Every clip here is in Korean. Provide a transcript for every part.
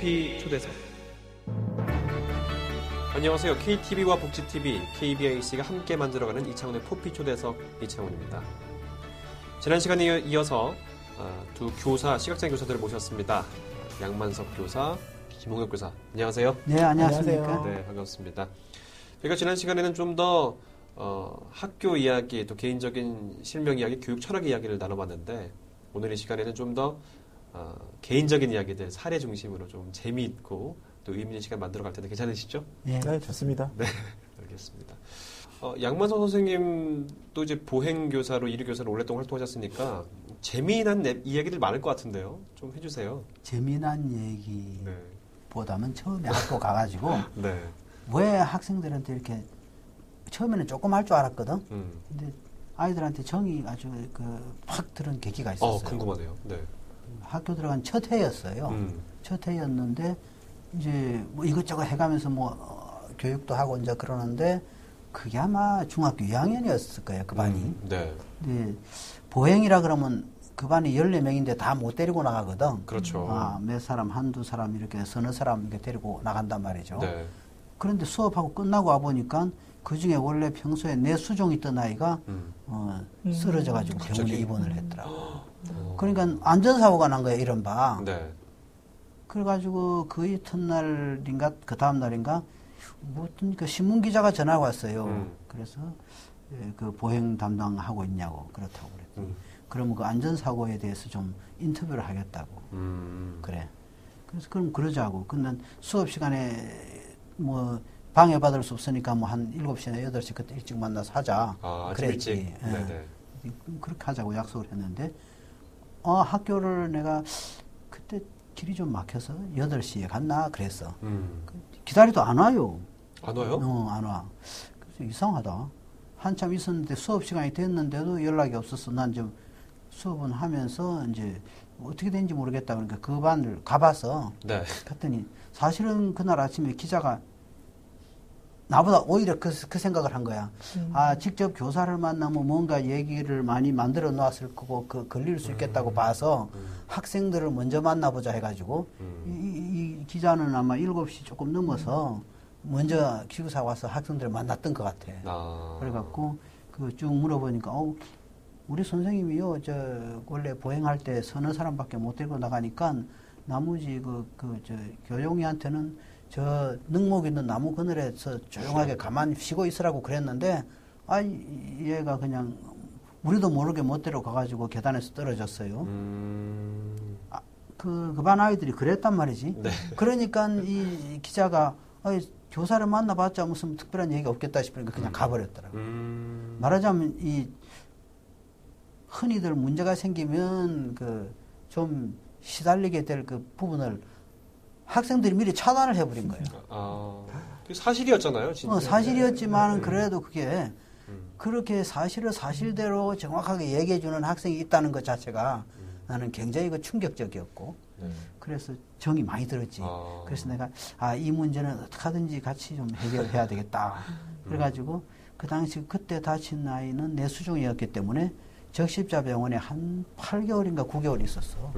포피 초대석. 안녕하세요. KTV와 복지TV, KBIC가 함께 만들어가는 이창훈의 포피 초대석 이창훈입니다. 지난 시간에 이어서 두 교사, 시각장애 교사들을 모셨습니다. 양만석 교사, 김홍혁 교사. 안녕하세요. 네, 안녕하십니까. 네, 반갑습니다. 저희가 지난 시간에는 좀 더 학교 이야기, 또 개인적인 실명 이야기, 교육 철학 이야기를 나눠봤는데 오늘 이 시간에는 좀 더 개인적인 이야기들, 사례 중심으로 좀 재미있고 또 의미 있는 시간 만들어 갈 텐데 괜찮으시죠? 네, 네, 좋습니다. 네, 알겠습니다. 양만석 선생님도 이제 보행교사로, 이류교사로 오랫동안 활동하셨으니까 재미난 이야기들 많을 것 같은데요. 좀 해주세요. 재미난 얘기보다는 처음에 학교 가가지고 네. 왜 학생들한테 이렇게 처음에는 조금 할 줄 알았거든. 근데 아이들한테 정이 아주 확 들은 계기가 있었어요. 궁금하네요. 네. 학교 들어간 첫 해였어요. 첫 해였는데 이제 뭐 이것저것 해가면서 교육도 하고 이제 그러는데 그게 아마 중학교 2학년이었을 거예요. 그 반이. 네. 근데 보행이라 그러면 그 반이 14명인데 다 못 데리고 나가거든. 그렇죠. 몇 사람, 한두 사람 이렇게 서너 사람 이렇게 데리고 나간단 말이죠. 네. 그런데 수업하고 끝나고 와보니까 그 중에 원래 평소에 내 수종 있던 아이가 쓰러져가지고 병원에 입원을 했더라고. 그러니까 안전사고가 난 거야, 이른바. 네. 그래가지고 그 이튿날인가 그 다음날인가 무슨 그 신문기자가 전화가 왔어요. 그래서 그 보행 담당하고 있냐고 그렇다고 그랬더니 그러면 그 안전사고에 대해서 좀 인터뷰를 하겠다고. 그래. 그래서 그럼 그러자고. 근데 수업 시간에 방해받을 수 없으니까 한 7시나 8시 그때 일찍 만나서 하자. 그랬지. 일찍. 네네. 그렇게 하자고 약속을 했는데, 학교를 내가 그때 길이 좀 막혀서 8시에 갔나 그랬어. 기다려도 안 와요. 안 와요? 안 와. 그래서 이상하다. 한참 있었는데 수업 시간이 됐는데도 연락이 없었어. 난 좀 수업은 하면서 이제 어떻게 된지 모르겠다. 그러니까 그 반을 가봐서. 네. 갔더니 사실은 그날 아침에 기자가 나보다 오히려 그 생각을 한 거야. 직접 교사를 만나면 뭔가 얘기를 많이 만들어 놨을 거고, 걸릴 수 있겠다고 봐서 학생들을 먼저 만나보자 해가지고, 이 기자는 아마 7시 조금 넘어서 먼저 기숙사 와서 학생들을 만났던 것 같아. 그래갖고, 쭉 물어보니까, 우리 선생님이요, 원래 보행할 때 서너 사람밖에 못 데리고 나가니까, 나머지 교용이한테는 저 능목 있는 나무 그늘에서 조용하게 가만히 쉬고 있으라고 그랬는데, 얘가 그냥 우리도 모르게 멋대로 가가지고 계단에서 떨어졌어요. 그 반 아이들이 그랬단 말이지. 네. 그러니까 이 기자가 교사를 만나봤자 무슨 특별한 얘기가 없겠다 싶으니까 그냥 가버렸더라고. 말하자면 흔히들 문제가 생기면 좀 시달리게 될 그 부분을 학생들이 미리 차단을 해버린 거예요. 사실이었잖아요, 진짜. 사실이었지만 그래도 그게 그렇게 사실을 사실대로 정확하게 얘기해주는 학생이 있다는 것 자체가 나는 굉장히 충격적이었고 그래서 정이 많이 들었지. 그래서 내가 이 문제는 어떻게 하든지 같이 좀 해결해야 되겠다. 그래가지고 그 당시 그때 다친 아이는 내수종이었기 때문에 적십자 병원에 한 8개월인가 9개월 있었어.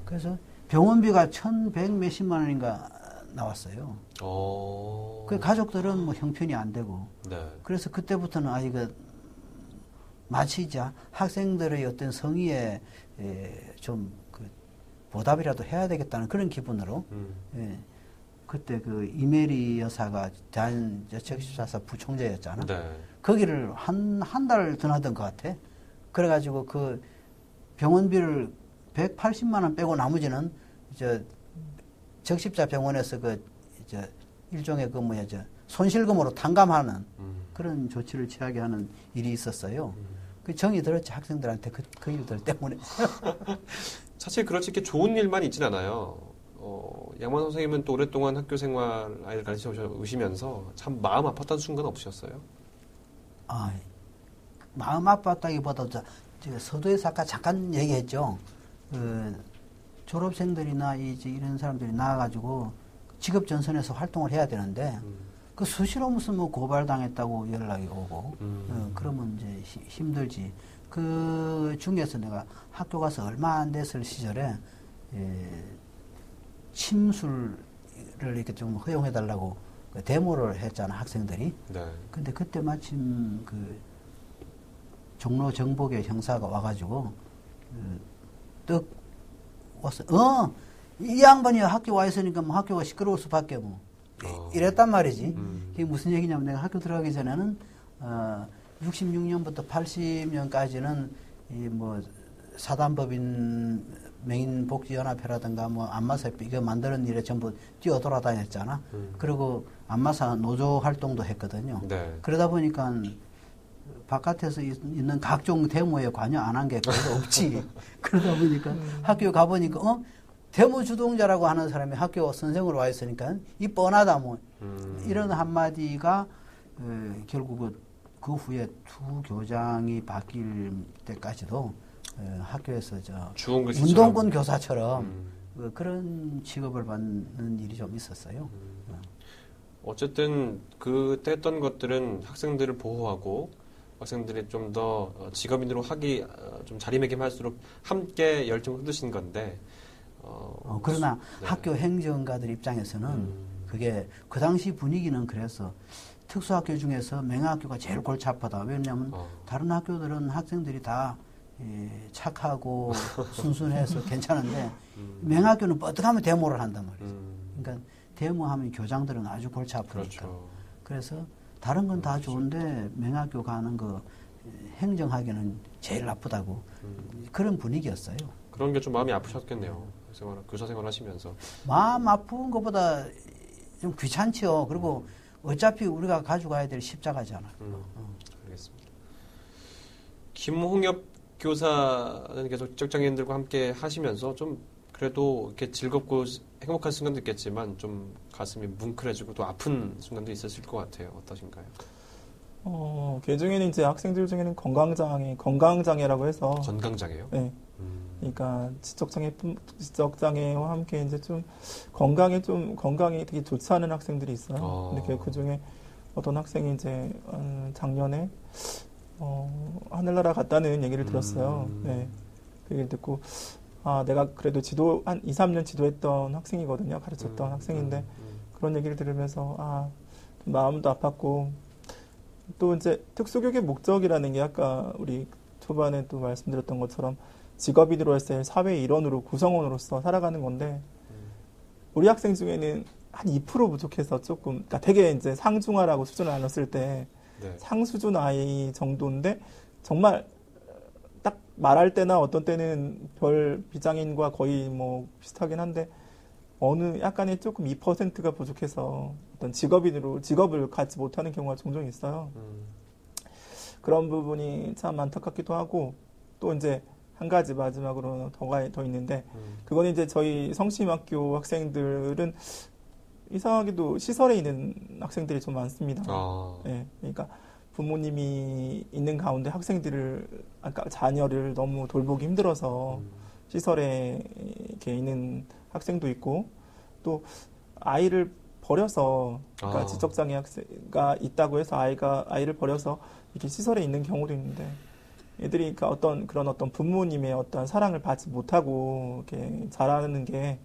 그래서 병원비가 1,100 몇십만 원인가 나왔어요. 그 가족들은 형편이 안 되고. 네. 그래서 그때부터는 이거 마치 이제 학생들의 어떤 성의에 좀 보답이라도 해야 되겠다는 그런 기분으로 그때 이메리 여사가 대한적십자사 부총재였잖아. 네. 거기를 한 달 더 하던 것 같아. 그래가지고 병원비를 180만 원 빼고 나머지는 적십자 병원에서 일종의 손실금으로 탕감하는 그런 조치를 취하게 하는 일이 있었어요. 그 정이 들었지 학생들한테 그 일들 때문에. 사실 그렇지 이렇게 좋은 일만 있진 않아요. 양만 선생님은 또 오랫동안 학교 생활 아이들 가르쳐 오시면서 참 마음 아팠던 순간 없으셨어요? 마음 아팠다기보다 서두에서 아까 잠깐 얘기했죠. 졸업생들이나 이런 사람들이 나와가지고 직업 전선에서 활동을 해야 되는데 수시로 무슨 고발당했다고 연락이 오고 그러면 이제 힘들지. 그 중에서 내가 학교 가서 얼마 안 됐을 시절에 침술 이렇게 좀 허용해달라고 그 데모를 했잖아, 학생들이. 네. 근데 그때 마침 그 종로 정복의 형사가 와가지고 떡 왔어. 이 양반이 학교 와 있으니까 뭐 학교가 시끄러울 수밖에 뭐 이랬단 말이지. 그게 무슨 얘기냐면 내가 학교 들어가기 전에는 66년부터 80년까지는 이 뭐 사단법인 맹인복지연합회라든가 뭐 안마사 이거 만드는 일에 전부 뛰어 돌아다녔잖아. 그리고 안마사 노조 활동도 했거든요. 네. 그러다 보니까 바깥에서 있는 각종 데모에 관여 안 한 게 별로 없지. 그러다 보니까 학교 가보니까 데모 주동자라고 하는 사람이 학교 선생으로 와 있으니까 이 뻔하다 뭐 이런 한마디가 결국 그 후에 두 교장이 바뀔 때까지도 학교에서 운동권 교사처럼 그런 취급을 받는 일이 좀 있었어요. 어쨌든 그때 했던 것들은 학생들을 보호하고 학생들이 좀 더 직업인으로 하기 좀 자리매김할수록 함께 열정을 쏟으신 건데 그러나 네. 학교 행정가들 입장에서는 그게 그 당시 분위기는 그래서 특수학교 중에서 맹학교가 제일 골치 아프다. 왜냐하면 다른 학교들은 학생들이 다 착하고 순순해서 괜찮은데 맹학교는 뻗어가면 데모를 한단 말이죠. 그러니까 데모하면 교장들은 아주 골치 아프니까. 그렇죠. 그래서 다른 건 다 좋은데 맹학교 가는 거 행정하기는 제일 나쁘다고 그런 분위기였어요. 그런 게 좀 마음이 아프셨겠네요. 교사 생활 하시면서. 마음 아픈 것보다 좀 귀찮지요. 그리고 어차피 우리가 가져가야 될 십자가잖아. 알겠습니다. 김홍엽 교사는 계속 지적장애인들과 함께 하시면서 좀 그래도 이렇게 즐겁고 행복한 순간도 있겠지만 좀 가슴이 뭉클해지고 또 아픈 순간도 있었을 것 같아요. 어떠신가요? 그 중에는 이제 학생들 중에는 건강장애라고 해서. 건강장애요? 네. 그러니까 지적장애와 함께 이제 좀 건강이 되게 좋지 않은 학생들이 있어요. 근데 그 중에 어떤 학생이 이제 작년에 하늘나라 갔다는 얘기를 들었어요. 네. 그 얘기를 듣고 내가 그래도 한 2, 3년 지도했던 학생이거든요. 가르쳤던 학생인데 그런 얘기를 들으면서 좀 마음도 아팠고 또 이제 특수교육의 목적이라는 게 아까 우리 초반에 또 말씀드렸던 것처럼 직업인으로서의 사회의 일원으로 구성원으로서 살아가는 건데 우리 학생 중에는 한 2% 부족해서 조금 그러니까 되게 이제 상중하라고 수준을 나눴을 때 네. 상수준 아이 정도인데 정말 딱 말할 때나 어떤 때는 별 비장애인과 거의 뭐 비슷하긴 한데 어느 약간의 조금 2%가 부족해서 어떤 직업을 갖지 못하는 경우가 종종 있어요. 그런 부분이 참 안타깝기도 하고 또 이제 한 가지 마지막으로 더 있는데 그건 이제 저희 성심학교 학생들은 이상하게도 시설에 있는 학생들이 좀 많습니다. 네, 그러니까 부모님이 있는 가운데 자녀를 너무 돌보기 힘들어서 시설에 이렇게 있는 학생도 있고 또 아이를 버려서 그러니까 지적장애 학생가 있다고 해서 아이를 버려서 이렇게 시설에 있는 경우도 있는데 애들이 그러니까 어떤 부모님의 어떤 사랑을 받지 못하고 이렇게 자라는 게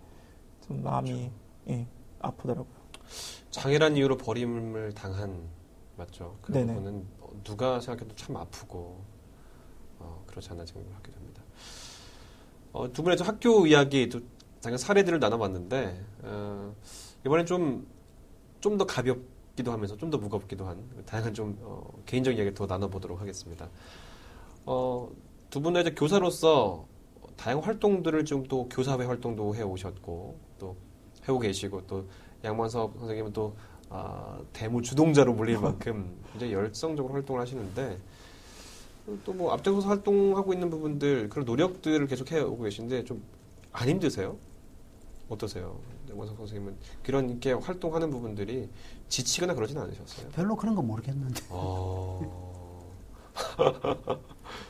좀 마음이 예, 아프더라고요. 장애란 이유로 버림을 당한 맞죠? 그 네네. 부분은 누가 생각해도 참 아프고 그렇지 않나 생각을 하게 됩니다. 두 분의 학교 이야기 또 잠깐 사례들을 나눠봤는데 이번엔 좀 더 가볍기도 하면서 좀 더 무겁기도 한 다양한 좀 개인적인 이야기 더 나눠보도록 하겠습니다. 두 분 다 이제 교사로서 다양한 활동들을 좀 또 교사회 활동도 해오셨고 또 해오고 계시고 또 양만석 선생님은 또 대무 주동자로 불릴 만큼 굉장히 열성적으로 활동을 하시는데 또 뭐 앞장서서 활동하고 있는 부분들 그런 노력들을 계속 해오고 계신데 좀 안 힘드세요? 어떠세요? 양만석 선생님은 그런 이렇게 활동하는 부분들이 지치거나 그러진 않으셨어요? 별로 그런 거 모르겠는데.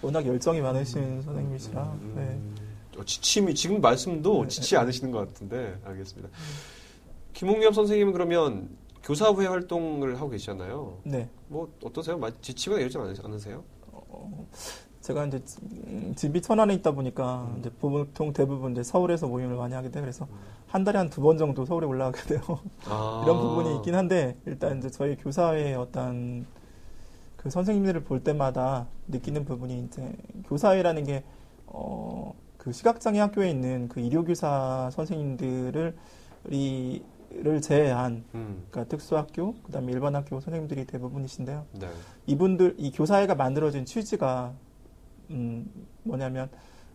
워낙 열정이 많으신 선생님이시라. 네. 지침이 지금 말씀도 지치 않으시는 것 같은데 알겠습니다. 김홍엽 선생님은 그러면 교사회 활동을 하고 계시잖아요. 네. 뭐 어떠세요? 지치거나 이러지 않으세요? 제가 이제 집이 천안에 있다 보니까 이제 보통 대부분 이제 서울에서 모임을 많이 하게 돼. 그래서 한 달에 한 2번 정도 서울에 올라가게 돼요. 이런 부분이 있긴 한데 일단 이제 저희 교사의 어떤 그 선생님들을 볼 때마다 느끼는 부분이 이제 교사회라는 게 그 시각장애 학교에 있는 그 의료교사 선생님들을 제외한 그러니까 특수학교 그다음에 일반 학교 선생님들이 대부분이신데요. 네. 이분들 이 교사회가 만들어진 취지가 뭐냐면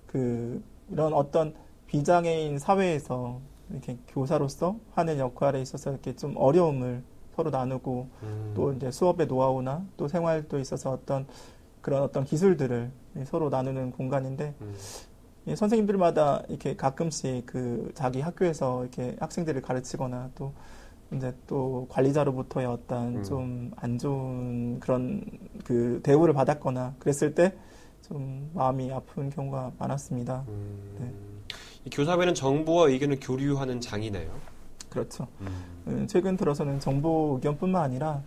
그 이런 어떤 비장애인 사회에서 이렇게 교사로서 하는 역할에 있어서 이렇게 좀 어려움을 서로 나누고 또 이제 수업의 노하우나 또 생활도 있어서 그런 어떤 기술들을 서로 나누는 공간인데 선생님들마다 이렇게 가끔씩 그 자기 학교에서 이렇게 학생들을 가르치거나 또 이제 또 관리자로부터의 어떤 좀 안 좋은 그런 그 대우를 받았거나 그랬을 때 좀 마음이 아픈 경우가 많았습니다. 네. 이 교사회는 정보와 의견을 교류하는 장이네요. 그렇죠. 최근 들어서는 정보 의견뿐만 아니라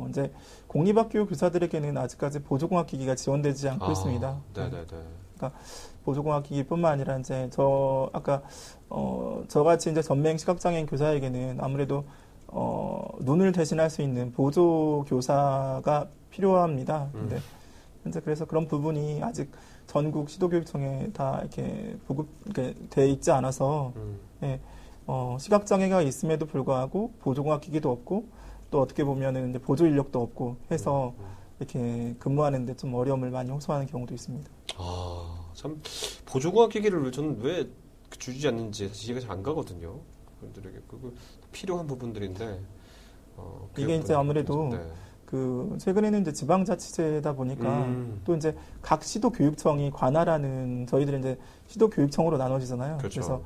이제 공립학교 교사들에게는 아직까지 보조공학기기가 지원되지 않고 있습니다. 네네네. 그러니까 보조공학기기뿐만 아니라 이제 저같이 이제 전맹 시각장애인 교사에게는 아무래도 눈을 대신할 수 있는 보조 교사가 필요합니다. 근데 현재 그래서 그런 부분이 아직 전국 시도교육청에 다 이렇게 돼 있지 않아서 예, 시각장애가 있음에도 불구하고 보조공학기기도 없고 또 어떻게 보면은 이제 보조 인력도 없고 해서 이렇게 근무하는데 좀 어려움을 많이 호소하는 경우도 있습니다. 참 보조공학기기를 저는 왜 주지 않는지 사실 이해가 잘 안 가거든요. 그분들에게 그거 필요한 부분들인데 이게 이제 아무래도 네. 그 최근에는 이제 지방자치제다 보니까 또 이제 각 시도교육청이 관할하는 저희들은 이제 시도교육청으로 나눠지잖아요. 그렇죠. 그래서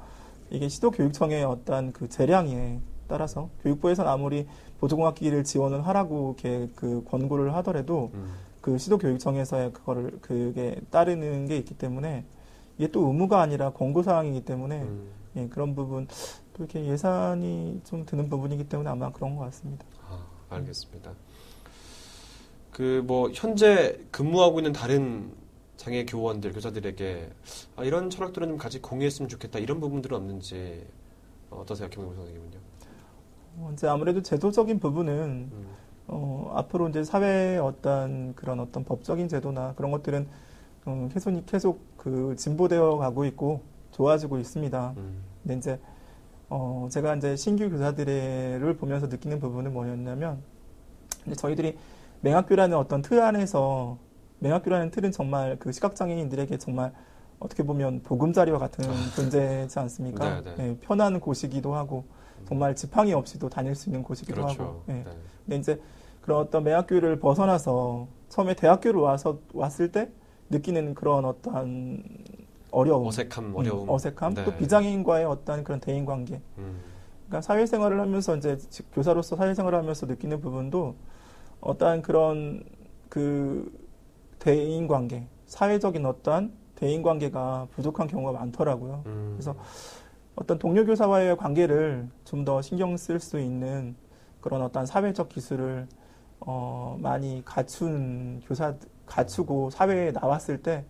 이게 시도교육청의 어떤 그 재량에 따라서 교육부에서는 아무리 보조공학기기를 지원을 하라고 이렇게 그 권고를 하더라도 그 시도교육청에서의 그게 따르는 게 있기 때문에 이게 또 의무가 아니라 권고사항이기 때문에 예, 그런 부분 또 이렇게 예산이 좀 드는 부분이기 때문에 아마 그런 것 같습니다. 알겠습니다. 현재 근무하고 있는 다른 장애 교원들, 교사들에게 이런 철학들은 좀 같이 공유했으면 좋겠다 이런 부분들은 없는지 어떠세요, 김홍범 선생님은요? 이제 아무래도 제도적인 부분은 앞으로 이제 사회의 그런 법적인 제도나 그런 것들은 계속 그 진보되어 가고 있고 좋아지고 있습니다. 근데 이제 제가 이제 신규 교사들을 보면서 느끼는 부분은 뭐였냐면 이제 저희들이 맹학교라는 어떤 틀 안에서 맹학교라는 틀은 정말 그 시각장애인들에게 정말 어떻게 보면 보금자리와 같은 존재지 않습니까? 네, 편한 곳이기도 하고 정말 지팡이 없이도 다닐 수 있는 곳이기도 그렇죠. 하고. 네. 근데 이제 그런 어떤 맹학교를 벗어나서 처음에 대학교를 왔을 때 느끼는 그런 어떤 어려움, 어색함, 네. 또 비장애인과의 어떤 그런 대인 관계. 그러니까 사회생활을 하면서 이제 교사로서 사회생활을 하면서 느끼는 부분도 어떠한 그런 그 대인 관계, 사회적인 어떠한 대인 관계가 부족한 경우가 많더라고요. 그래서 어떤 동료 교사와의 관계를 좀 더 신경 쓸 수 있는 그런 어떤 사회적 기술을 많이 갖추고 사회에 나왔을 때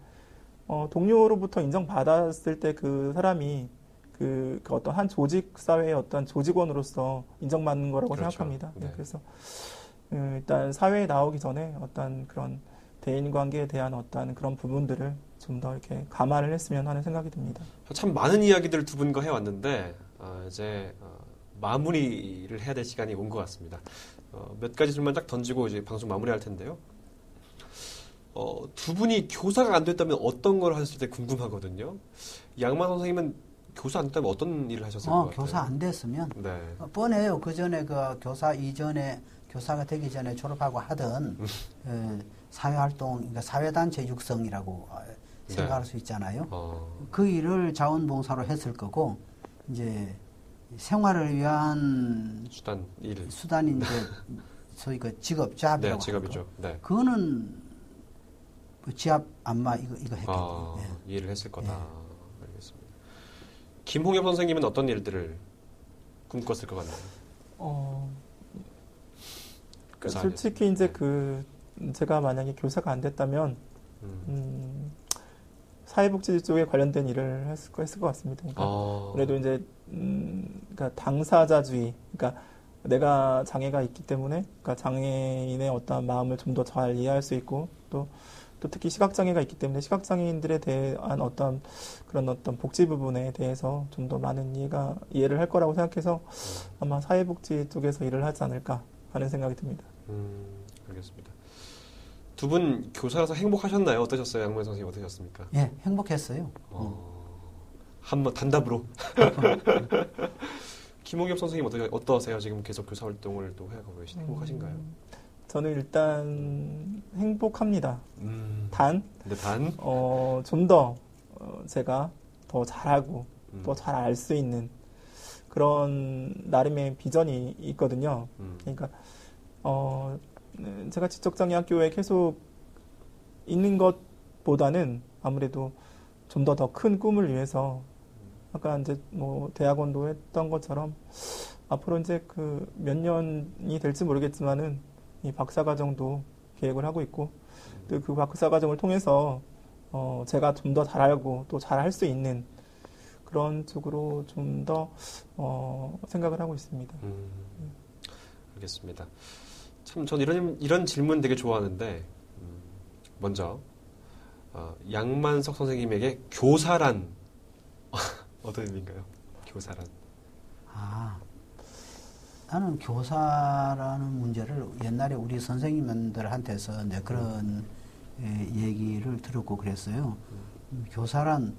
동료로부터 인정받았을 때 그 사람이 그 어떤 한 조직 사회의 어떤 조직원으로서 인정받는 거라고 그렇죠. 생각합니다. 네. 그래서 일단 사회에 나오기 전에 어떤 그런 대인 관계에 대한 어떤 그런 부분들을 좀 더 이렇게 감안을 했으면 하는 생각이 듭니다. 참 많은 이야기들을 두 분과 해왔는데 이제 마무리를 해야 될 시간이 온 것 같습니다. 몇 가지 질문 딱 던지고 이제 방송 마무리할 텐데요. 두 분이 교사가 안 됐다면 어떤 걸 하셨을 때 궁금하거든요. 양만 선생님은 교사 안 됐다면 어떤 일을 하셨을 것 같아요? 교사 안 됐으면 네. 뻔해요. 그 전에 교사 이전에 교사가 되기 전에 졸업하고 하던 사회활동, 그러니까 사회단체 육성이라고 생각할 수 있잖아요. 그 일을 자원봉사로 했을 거고 이제 생활을 위한 수단이 이제 소위 그 직업잡이라고 네, 직업이죠. 네. 그거는 지압 안마 이거 했겠죠. 이해를 했을 거다. 알겠습니다. 김홍엽 선생님은 어떤 일들을 꿈꿨을 것 같나요? 솔직히 이제 제가 만약에 교사가 안 됐다면 사회복지 쪽에 관련된 일을 했을 것 같습니다. 그러니까 그래도 이제 그러니까 당사자주의, 그러니까 내가 장애가 있기 때문에 그러니까 장애인의 어떤 마음을 좀 더 잘 이해할 수 있고 또 특히 시각장애가 있기 때문에 시각장애인들에 대한 어떤 그런 어떤 복지 부분에 대해서 좀 더 많은 이해를 할 거라고 생각해서 아마 사회복지 쪽에서 일을 하지 않을까 하는 생각이 듭니다. 알겠습니다. 두 분 교사라서 행복하셨나요? 어떠셨어요? 양문 선생님 어떠셨습니까? 예, 행복했어요. 한번 단답으로. 김홍엽 선생님 어떠세요? 지금 계속 교사 활동을 또 해가고 계시는데 행복하신가요? 저는 일단 행복합니다. 좀 더 제가 더 잘하고 더 잘 알 수 있는 그런 나름의 비전이 있거든요. 그러니까 제가 지적장애 학교에 계속 있는 것보다는 아무래도 좀 더 큰 꿈을 위해서 아까 이제 뭐 대학원도 했던 것처럼 앞으로 이제 그 몇 년이 될지 모르겠지만은 이 박사과정도 계획을 하고 있고 또 그 박사과정을 통해서 제가 좀 더 잘 알고 또 잘 할 수 있는 그런 쪽으로 좀 더 생각을 하고 있습니다. 알겠습니다. 참 전 이런 질문 되게 좋아하는데 먼저 양만석 선생님에게 교사란 어떤 의미인가요? 교사란. 나는 교사라는 문제를 옛날에 우리 선생님들한테서 그런 얘기를 들었고 그랬어요. 교사란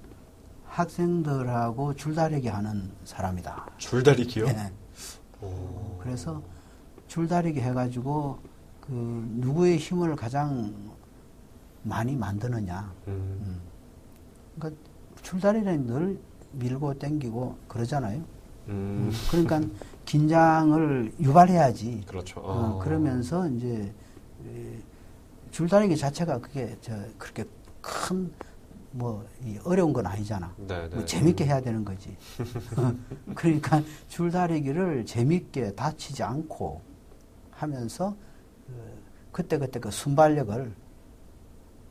학생들하고 줄다리기 하는 사람이다. 줄다리기요? 네. 그래서 줄다리기 해가지고 그 누구의 힘을 가장 많이 만드느냐. 그러니까 줄다리는 늘 밀고 당기고 그러잖아요. 그러니까 긴장을 유발해야지. 그렇죠. 그러면서 이제 줄다리기 자체가 그게 그렇게 큰 어려운 건 아니잖아. 뭐 재밌게 해야 되는 거지. 그러니까 줄다리기를 재밌게 다치지 않고 하면서 그때그때 그 순발력을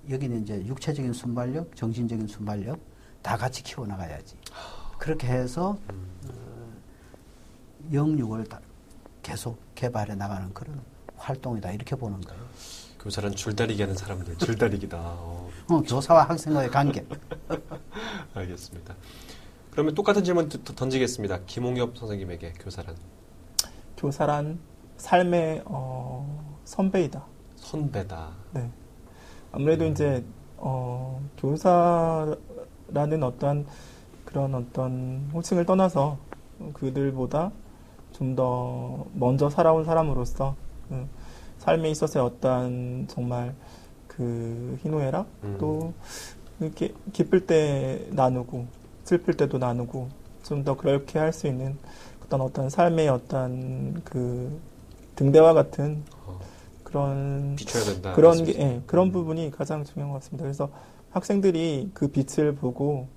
여기는 이제 육체적인 순발력, 정신적인 순발력 다 같이 키워나가야지. 그렇게 해서 영육을 계속 개발해 나가는 그런 활동이다 이렇게 보는 거예요. 교사란 줄다리기 하는 사람들, 줄다리기다. 교사와 학생과의 관계. 알겠습니다. 그러면 똑같은 질문 던지겠습니다. 김홍엽 선생님에게 교사란? 교사란 삶의 선배이다. 선배다. 네. 아무래도 이제 교사라는 어떤 그런 어떤 호칭을 떠나서 그들보다 좀 더 먼저 살아온 사람으로서 삶에 있어서의 어떤 정말 그 희노애락 또 이렇게 기쁠 때 나누고 슬플 때도 나누고 좀 더 그렇게 할 수 있는 어떤 삶의 어떤 그 등대와 같은 그런 비춰야 된다. 그런 부분이 가장 중요한 것 같습니다. 그래서 학생들이 그 빛을 보고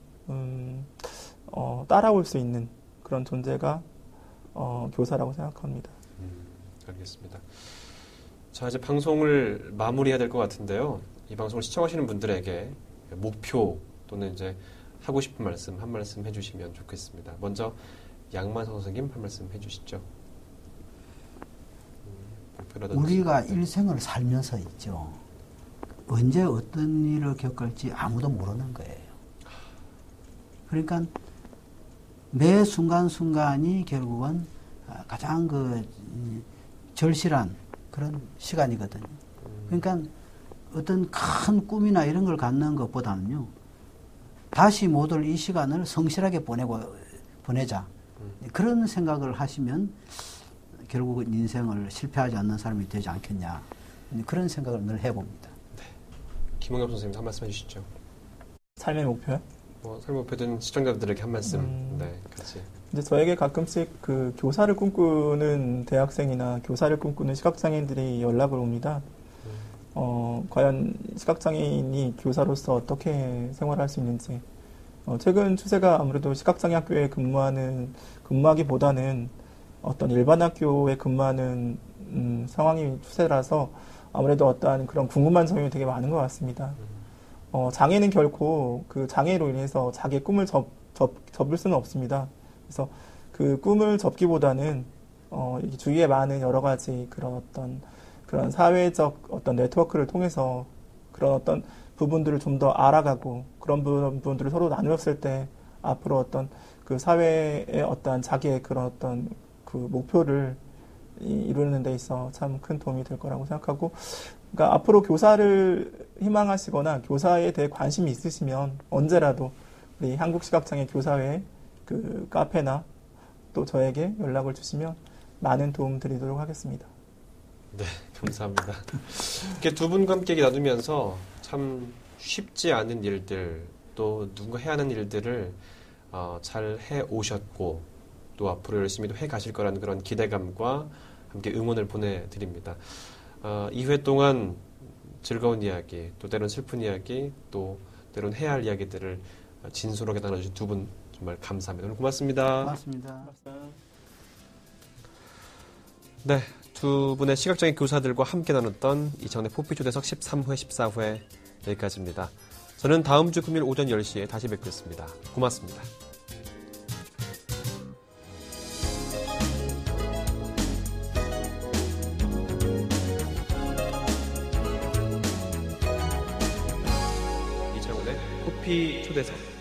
따라올 수 있는 그런 존재가 교사라고 생각합니다. 알겠습니다. 자, 이제 방송을 마무리해야 될 것 같은데요. 이 방송을 시청하시는 분들에게 목표 또는 이제 하고 싶은 말씀 한 말씀 해주시면 좋겠습니다. 먼저 양만석 선생님 한 말씀 해주시죠. 우리가 일생을 살면서 있죠. 언제 어떤 일을 겪을지 아무도 모르는 거예요. 그러니까 매 순간순간이 결국은 가장 절실한 그런 시간이거든요. 그러니까 어떤 큰 꿈이나 이런 걸 갖는 것보다는요, 다시 못 올 이 시간을 성실하게 보내자. 그런 생각을 하시면 결국은 인생을 실패하지 않는 사람이 되지 않겠냐. 그런 생각을 늘 해봅니다. 네. 김홍엽 선생님 한 말씀 해주시죠. 삶의 목표요? 삶의 목표든 시청자들에게 한 말씀. 네, 같이. 이제 저에게 가끔씩 그 교사를 꿈꾸는 대학생이나 교사를 꿈꾸는 시각장애인들이 연락을 옵니다. 과연 시각장애인이 교사로서 어떻게 생활할 수 있는지. 최근 추세가 아무래도 시각장애 학교에 근무하기보다는 어떤 일반 학교에 근무하는 상황이 추세라서 아무래도 어떠한 그런 궁금한 점이 되게 많은 것 같습니다. 장애는 결코 그 장애로 인해서 자기의 꿈을 접을 수는 없습니다. 그래서 그 꿈을 접기보다는 주위에 많은 여러 가지 그런 사회적 어떤 네트워크를 통해서 그런 어떤 부분들을 좀 더 알아가고 그런 부분들을 서로 나누었을 때 앞으로 어떤 그 사회의 어떤 자기의 그런 어떤 그 목표를 이루는 데 있어 참 큰 도움이 될 거라고 생각하고, 그러니까 앞으로 교사를 희망하시거나 교사에 대해 관심이 있으시면 언제라도 우리 한국시각장애 교사회 그 카페나 또 저에게 연락을 주시면 많은 도움 드리도록 하겠습니다. 네, 감사합니다. 이렇게 두 분과 함께 나누면서 참 쉽지 않은 일들, 또 누군가 해야 하는 일들을 잘 해오셨고 또 앞으로 열심히 해 가실 거라는 그런 기대감과 함께 응원을 보내드립니다. 2회 동안 즐거운 이야기, 또 때론 슬픈 이야기, 또 때론 해야 할 이야기들을 진솔하게 나눠주신 두 분 정말 감사합니다. 오늘 고맙습니다. 고맙습니다. 네, 두 분의 시각장애 교사들과 함께 나눴던 이창훈의 포피초대석 13회, 14회 여기까지입니다. 저는 다음 주 금요일 오전 10시에 다시 뵙겠습니다. 고맙습니다. 이창훈의 포피초대석